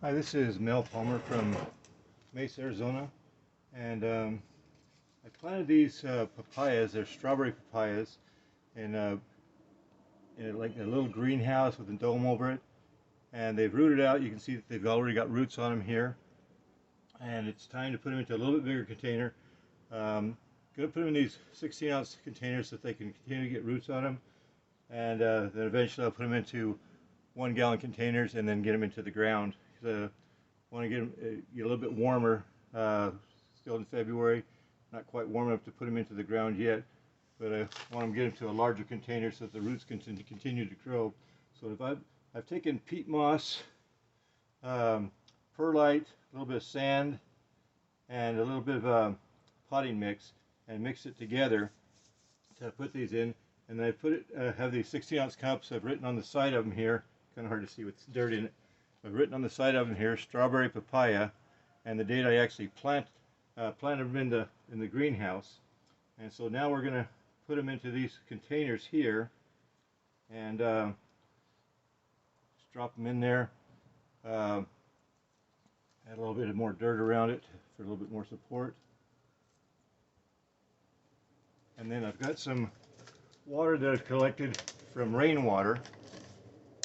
Hi, this is Mel Palmer from Mesa, Arizona, and I planted these papayas. They're strawberry papayas in like a little greenhouse with a dome over it, and they've rooted out. You can see that they've already got roots on them here, and it's time to put them into a little bit bigger container. Going to put them in these 16-ounce containers so that they can continue to get roots on them, and then eventually I'll put them into 1-gallon containers and then get them into the ground. Want to get them get a little bit warmer. Still in February, not quite warm enough to put them into the ground yet, but I want them to get into a larger container so that the roots continue to grow. So if I've taken peat moss, perlite, a little bit of sand, and a little bit of potting mix, and mixed it together to put these in. And then I have these 16-ounce cups. I've written on the side of them here, kind of hard to see with dirt in it. I've written on the side of them here, strawberry papaya, and the date I actually planted them in the greenhouse. And so now we're going to put them into these containers here, and just drop them in there. Add a little bit more dirt around it for a little bit more support. And then I've got some water that I've collected from rainwater,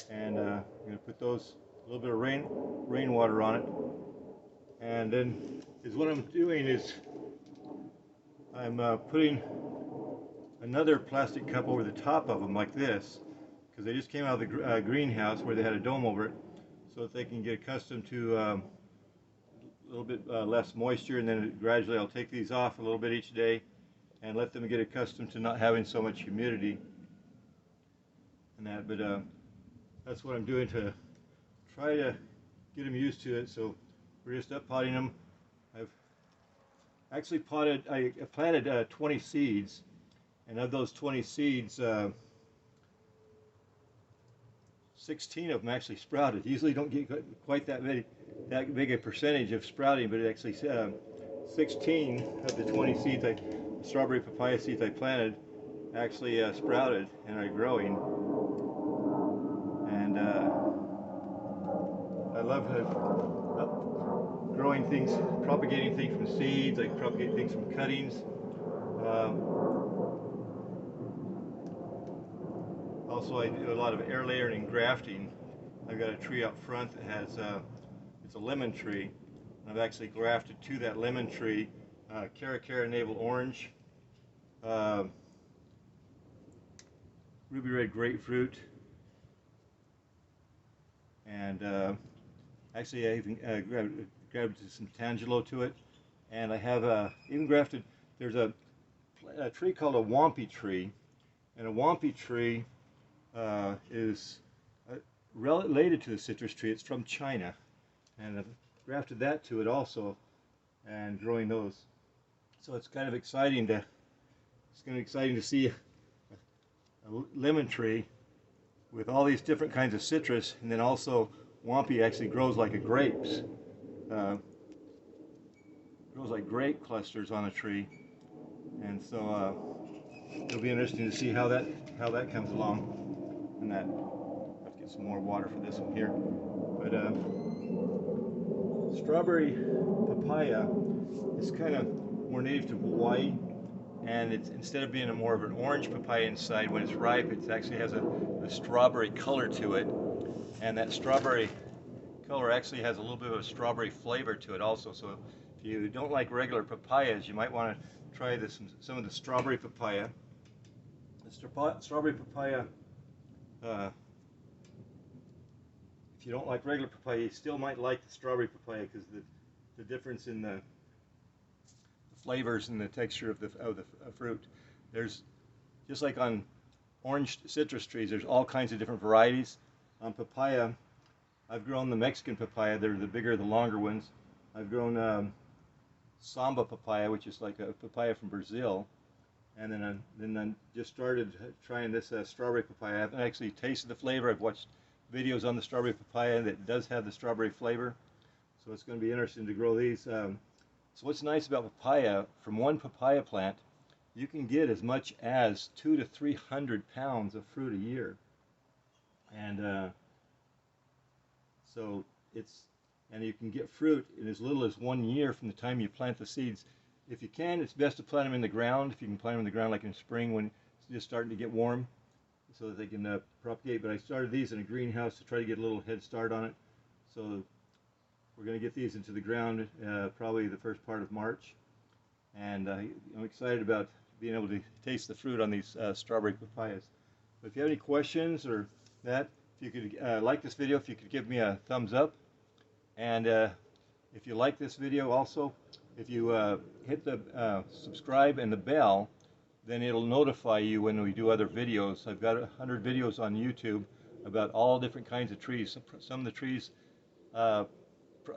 and I'm going to put those, a little bit of rainwater on it. And then what I'm doing is I'm putting another plastic cup over the top of them like this, because they just came out of the greenhouse where they had a dome over it, so that they can get accustomed to a little bit less moisture. And then gradually I'll take these off a little bit each day and let them get accustomed to not having so much humidity and that. But that's what I'm doing to try to get them used to it. So we're just up potting them. I've actually I planted 20 seeds, and of those 20 seeds, 16 of them actually sprouted. Usually don't get quite that big a percentage of sprouting, but it actually 16 of the 20 seeds, strawberry papaya seeds I planted, actually sprouted and are growing. And I love growing things, propagating things from seeds. I propagate things from cuttings. Also, I do a lot of air layering and grafting. I've got a tree out front that has, it's a lemon tree. I've actually grafted to that lemon tree Cara navel orange, ruby red grapefruit, and actually I even grabbed some tangelo to it. And I have even grafted, there's a tree called a wampy tree, and a wampy tree is related to the citrus tree. It's from China, and I've grafted that to it also, and growing those. So it's kind of exciting to see a lemon tree with all these different kinds of citrus, and then also wampy actually grows like a grapes. Grows like grape clusters on a tree, and so it'll be interesting to see how that comes along. And that, I'll have to get some more water for this one here. But strawberry papaya is kind of more native to Hawaii, and it's, instead of being more of an orange papaya inside, when it's ripe, it actually has a strawberry color to it, and that strawberry color actually has a little bit of a strawberry flavor to it also. So if you don't like regular papayas, you might want to try some of the strawberry papaya. The strawberry papaya, if you don't like regular papaya, you still might like the strawberry papaya, because the difference in the flavors and the texture of the fruit. There's, just like on orange citrus trees, there's all kinds of different varieties. On papaya, I've grown the Mexican papaya. They're the bigger, the longer ones. I've grown samba papaya, which is like a papaya from Brazil. And then I just started trying this strawberry papaya. I haven't actually tasted the flavor. I've watched videos on the strawberry papaya that does have the strawberry flavor. So it's going to be interesting to grow these. So what's nice about papaya, from one papaya plant, you can get as much as 200 to 300 pounds of fruit a year. And so it's and you can get fruit in as little as 1 year from the time you plant the seeds. If you can, it's best to plant them in the ground. If you can plant them in the ground like in spring when it's just starting to get warm, so that they can propagate. But I started these in a greenhouse to try to get a little head start on it. So we're going to get these into the ground probably the first part of March. And I'm excited about being able to taste the fruit on these strawberry papayas. But if you have any questions or that, if you could like this video, if you could give me a thumbs up. And if you like this video also, if you hit the subscribe and the bell, then it'll notify you when we do other videos. I've got 100 videos on YouTube about all different kinds of trees. Some of the trees a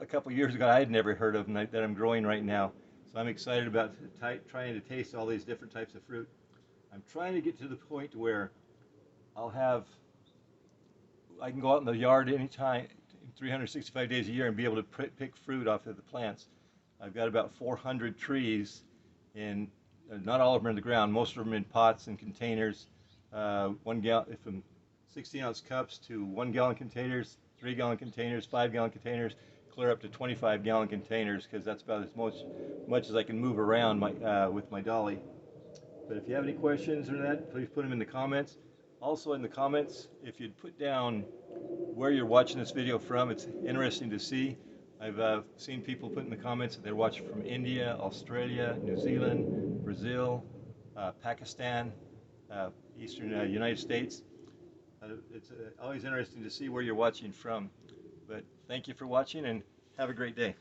couple years ago I had never heard of, and that I'm growing right now. So I'm excited about trying to taste all these different types of fruit. I'm trying to get to the point where I can go out in the yard anytime, 365 days a year, and be able to pick fruit off of the plants. I've got about 400 trees, and not all of them are in the ground. Most of them in pots and containers, 1 gallon, from 16-ounce cups to 1-gallon containers, 3-gallon containers, 5-gallon containers, clear up to 25-gallon containers, because that's about as much as I can move around with my dolly. But if you have any questions or that, please put them in the comments. Also in the comments, if you'd put down where you're watching this video from, it's interesting to see. I've seen people put in the comments that they're watching from India, Australia, New Zealand, Brazil, Pakistan, Eastern United States. It's always interesting to see where you're watching from. But thank you for watching, and have a great day.